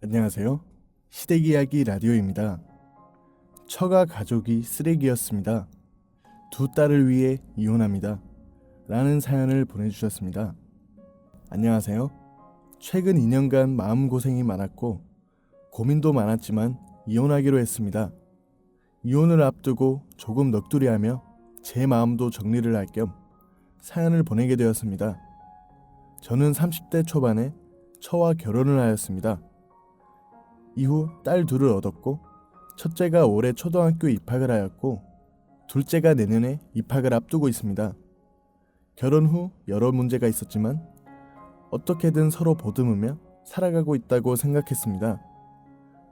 안녕하세요. 시댁이야기 라디오입니다. 처가 가족이 쓰레기였습니다. 두 딸을 위해 이혼합니다. 라는 사연을 보내주셨습니다. 안녕하세요. 최근 2년간 마음고생이 많았고 고민도 많았지만 이혼하기로 했습니다. 이혼을 앞두고 조금 넋두리하며 제 마음도 정리를 할 겸 사연을 보내게 되었습니다. 저는 30대 초반에 처와 결혼을 하였습니다. 이후 딸 둘을 얻었고 첫째가 올해 초등학교 입학을 하였고 둘째가 내년에 입학을 앞두고 있습니다. 결혼 후 여러 문제가 있었지만 어떻게든 서로 보듬으며 살아가고 있다고 생각했습니다.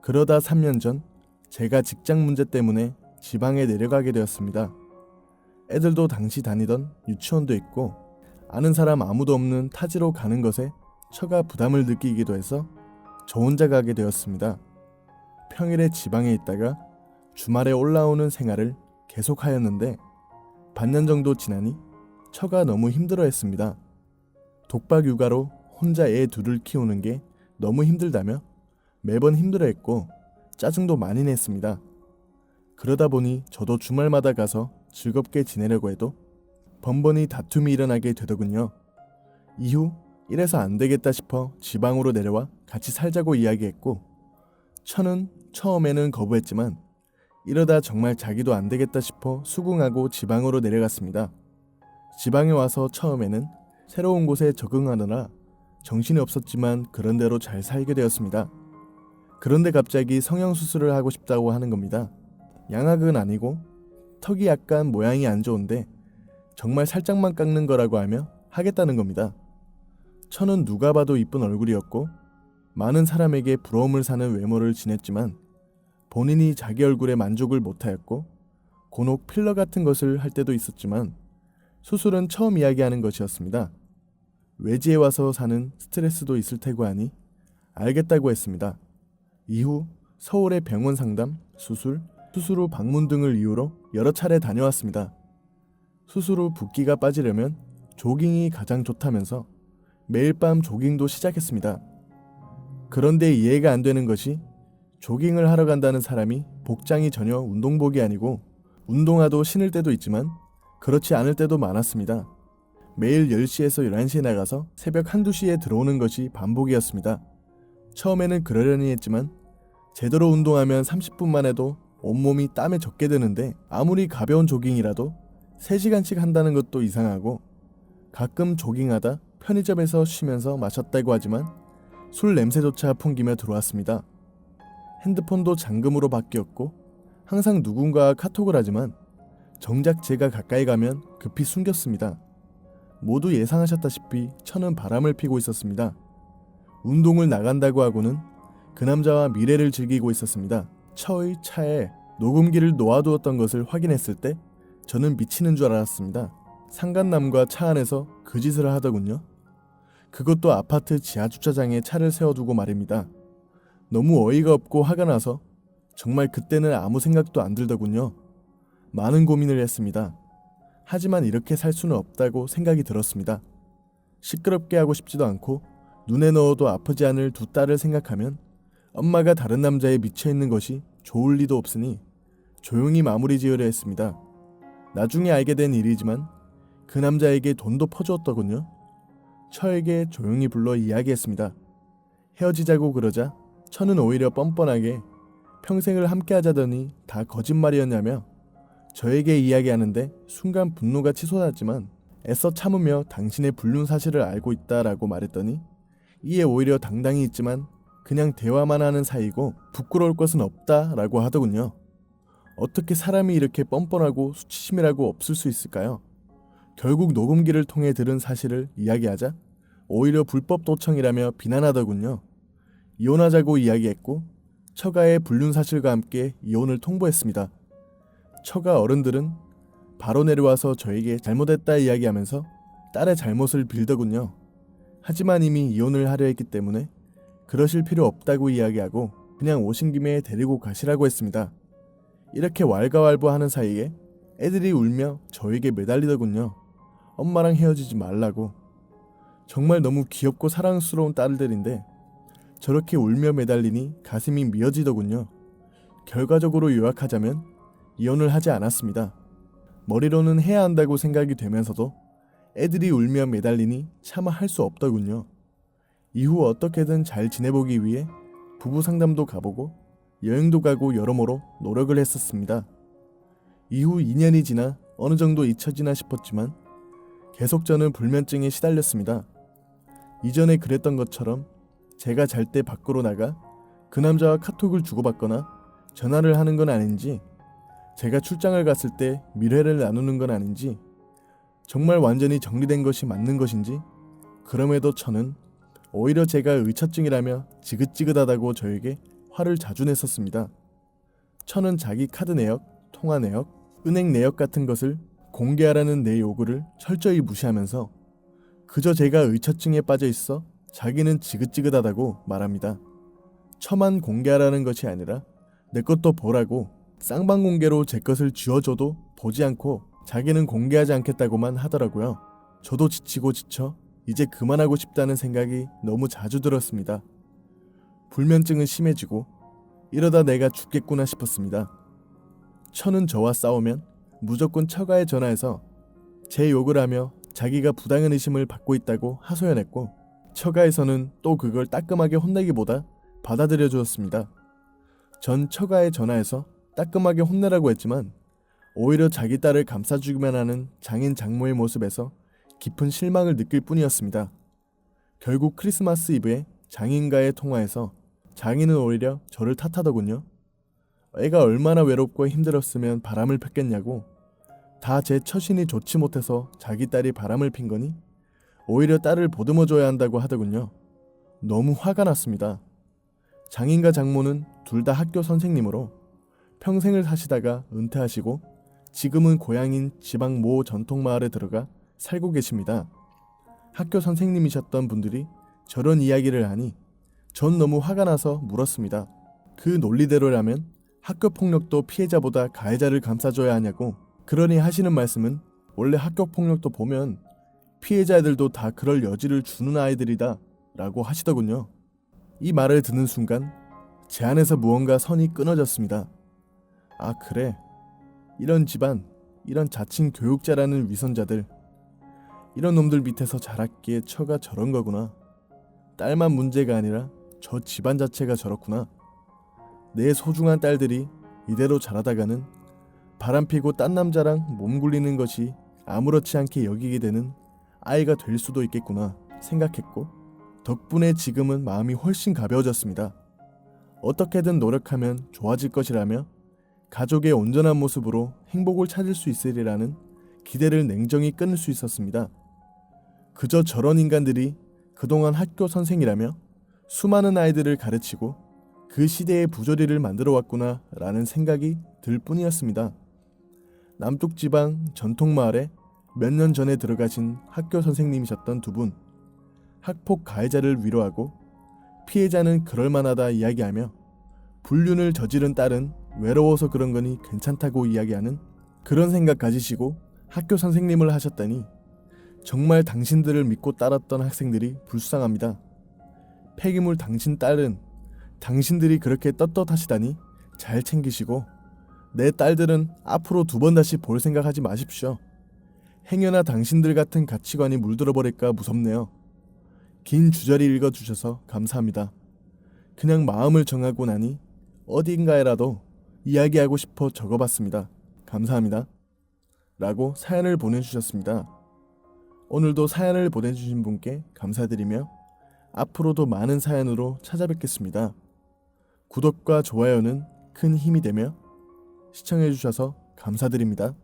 그러다 3년 전 제가 직장 문제 때문에 지방에 내려가게 되었습니다. 애들도 당시 다니던 유치원도 있고 아는 사람 아무도 없는 타지로 가는 것에 처가 부담을 느끼기도 해서 저 혼자 가게 되었습니다. 평일에 지방에 있다가 주말에 올라오는 생활을 계속하였는데 반년 정도 지나니 처가 너무 힘들어했습니다. 독박 육아로 혼자 애 둘을 키우는 게 너무 힘들다며 매번 힘들어했고 짜증도 많이 냈습니다. 그러다 보니 저도 주말마다 가서 즐겁게 지내려고 해도 번번이 다툼이 일어나게 되더군요. 이후 이래서 안 되겠다 싶어 지방으로 내려와 같이 살자고 이야기했고 처는 처음에는 거부했지만 이러다 정말 자기도 안 되겠다 싶어 수긍하고 지방으로 내려갔습니다. 지방에 와서 처음에는 새로운 곳에 적응하느라 정신이 없었지만 그런대로 잘 살게 되었습니다. 그런데 갑자기 성형수술을 하고 싶다고 하는 겁니다. 양악은 아니고 턱이 약간 모양이 안 좋은데 정말 살짝만 깎는 거라고 하며 하겠다는 겁니다. 처는 누가 봐도 이쁜 얼굴이었고 많은 사람에게 부러움을 사는 외모를 지녔지만 본인이 자기 얼굴에 만족을 못하였고 곤혹 필러 같은 것을 할 때도 있었지만 수술은 처음 이야기하는 것이었습니다. 외지에 와서 사는 스트레스도 있을 테고 하니 알겠다고 했습니다. 이후 서울의 병원 상담, 수술 후 방문 등을 이유로 여러 차례 다녀왔습니다. 수술 후 붓기가 빠지려면 조깅이 가장 좋다면서 매일 밤 조깅도 시작했습니다. 그런데 이해가 안 되는 것이 조깅을 하러 간다는 사람이 복장이 전혀 운동복이 아니고 운동화도 신을 때도 있지만 그렇지 않을 때도 많았습니다. 매일 10시에서 11시에 나가서 새벽 1, 2시에 들어오는 것이 반복이었습니다. 처음에는 그러려니 했지만 제대로 운동하면 30분만 해도 온몸이 땀에 젖게 되는데 아무리 가벼운 조깅이라도 3시간씩 한다는 것도 이상하고 가끔 조깅하다 편의점에서 쉬면서 마셨다고 하지만 술 냄새조차 풍기며 들어왔습니다. 핸드폰도 잠금으로 바뀌었고 항상 누군가와 카톡을 하지만 정작 제가 가까이 가면 급히 숨겼습니다. 모두 예상하셨다시피 처는 바람을 피고 있었습니다. 운동을 나간다고 하고는 그 남자와 미래를 즐기고 있었습니다. 처의 차에 녹음기를 놓아두었던 것을 확인했을 때 저는 미치는 줄 알았습니다. 상간남과 차 안에서 그 짓을 하더군요. 그것도 아파트 지하주차장에 차를 세워두고 말입니다. 너무 어이가 없고 화가 나서 정말 그때는 아무 생각도 안 들더군요. 많은 고민을 했습니다. 하지만 이렇게 살 수는 없다고 생각이 들었습니다. 시끄럽게 하고 싶지도 않고 눈에 넣어도 아프지 않을 두 딸을 생각하면 엄마가 다른 남자에 미쳐있는 것이 좋을 리도 없으니 조용히 마무리 지으려 했습니다. 나중에 알게 된 일이지만 그 남자에게 돈도 퍼주었더군요. 처에게 조용히 불러 이야기했습니다. 헤어지자고 그러자 처는 오히려 뻔뻔하게 평생을 함께 하자더니 다 거짓말이었냐며 저에게 이야기하는데 순간 분노가 치솟았지만 애써 참으며 당신의 불륜 사실을 알고 있다라고 말했더니 이에 오히려 당당히 있지만 그냥 대화만 하는 사이고 부끄러울 것은 없다라고 하더군요. 어떻게 사람이 이렇게 뻔뻔하고 수치심이라고 없을 수 있을까요? 결국 녹음기를 통해 들은 사실을 이야기하자 오히려 불법 도청이라며 비난하더군요. 이혼하자고 이야기했고 처가의 불륜 사실과 함께 이혼을 통보했습니다. 처가 어른들은 바로 내려와서 저에게 잘못했다 이야기하면서 딸의 잘못을 빌더군요. 하지만 이미 이혼을 하려 했기 때문에 그러실 필요 없다고 이야기하고 그냥 오신 김에 데리고 가시라고 했습니다. 이렇게 왈가왈부하는 사이에 애들이 울며 저에게 매달리더군요. 엄마랑 헤어지지 말라고. 정말 너무 귀엽고 사랑스러운 딸들인데 저렇게 울며 매달리니 가슴이 미어지더군요. 결과적으로 요약하자면 이혼을 하지 않았습니다. 머리로는 해야 한다고 생각이 되면서도 애들이 울며 매달리니 차마 할 수 없더군요. 이후 어떻게든 잘 지내보기 위해 부부 상담도 가보고 여행도 가고 여러모로 노력을 했었습니다. 이후 2년이 지나 어느 정도 잊혀지나 싶었지만 계속 저는 불면증에 시달렸습니다. 이전에 그랬던 것처럼 제가 잘 때 밖으로 나가 그 남자와 카톡을 주고받거나 전화를 하는 건 아닌지, 제가 출장을 갔을 때 밀회를 나누는 건 아닌지, 정말 완전히 정리된 것이 맞는 것인지, 그럼에도 저는 오히려 제가 의처증이라며 지긋지긋하다고 저에게 화를 자주 냈었습니다. 천은 자기 카드 내역, 통화 내역, 은행 내역 같은 것을 공개하라는 내 요구를 철저히 무시하면서 그저 제가 의처증에 빠져 있어 자기는 지긋지긋하다고 말합니다. 처만 공개하라는 것이 아니라 내 것도 보라고 쌍방공개로 제 것을 쥐어줘도 보지 않고 자기는 공개하지 않겠다고만 하더라고요. 저도 지치고 지쳐 이제 그만하고 싶다는 생각이 너무 자주 들었습니다. 불면증은 심해지고 이러다 내가 죽겠구나 싶었습니다. 천은 저와 싸우면 무조건 처가에 전화해서 제 욕을 하며 자기가 부당한 의심을 받고 있다고 하소연했고, 처가에서는 또 그걸 따끔하게 혼내기보다 받아들여 주었습니다. 전 처가에 전화해서 따끔하게 혼내라고 했지만 오히려 자기 딸을 감싸주기만 하는 장인 장모의 모습에서 깊은 실망을 느낄 뿐이었습니다. 결국 크리스마스 이브에 장인과의 통화에서 장인은 오히려 저를 탓하더군요. 애가 얼마나 외롭고 힘들었으면 바람을 폈겠냐고, 다 제 처신이 좋지 못해서 자기 딸이 바람을 핀 거니 오히려 딸을 보듬어줘야 한다고 하더군요. 너무 화가 났습니다. 장인과 장모는 둘 다 학교 선생님으로 평생을 사시다가 은퇴하시고 지금은 고향인 지방 모 전통마을에 들어가 살고 계십니다. 학교 선생님이셨던 분들이 저런 이야기를 하니 전 너무 화가 나서 물었습니다. 그 논리대로라면 학교폭력도 피해자보다 가해자를 감싸줘야 하냐고. 그러니 하시는 말씀은 원래 학교폭력도 보면 피해자들도 다 그럴 여지를 주는 아이들이다 라고 하시더군요. 이 말을 듣는 순간 제 안에서 무언가 선이 끊어졌습니다. 아 그래, 이런 집안, 이런 자칭 교육자라는 위선자들, 이런 놈들 밑에서 자랐기에 처가 저런 거구나. 딸만 문제가 아니라 저 집안 자체가 저렇구나. 내 소중한 딸들이 이대로 자라다가는 바람피고 딴 남자랑 몸 굴리는 것이 아무렇지 않게 여기게 되는 아이가 될 수도 있겠구나 생각했고, 덕분에 지금은 마음이 훨씬 가벼워졌습니다. 어떻게든 노력하면 좋아질 것이라며 가족의 온전한 모습으로 행복을 찾을 수 있으리라는 기대를 냉정히 끊을 수 있었습니다. 그저 저런 인간들이 그동안 학교 선생이라며 수많은 아이들을 가르치고 그 시대의 부조리를 만들어 왔구나 라는 생각이 들 뿐이었습니다. 남쪽지방 전통마을에 몇 년 전에 들어가신 학교 선생님이셨던 두 분, 학폭 가해자를 위로하고 피해자는 그럴만하다 이야기하며 불륜을 저지른 딸은 외로워서 그런 거니 괜찮다고 이야기하는 그런 생각 가지시고 학교 선생님을 하셨다니 정말 당신들을 믿고 따랐던 학생들이 불쌍합니다. 폐기물 당신 딸은 당신들이 그렇게 떳떳하시다니 잘 챙기시고 내 딸들은 앞으로 두 번 다시 볼 생각하지 마십시오. 행여나 당신들 같은 가치관이 물들어 버릴까 무섭네요. 긴 주저리 읽어주셔서 감사합니다. 그냥 마음을 정하고 나니 어딘가에라도 이야기하고 싶어 적어봤습니다. 감사합니다. 라고 사연을 보내주셨습니다. 오늘도 사연을 보내주신 분께 감사드리며 앞으로도 많은 사연으로 찾아뵙겠습니다. 구독과 좋아요는 큰 힘이 되며 시청해주셔서 감사드립니다.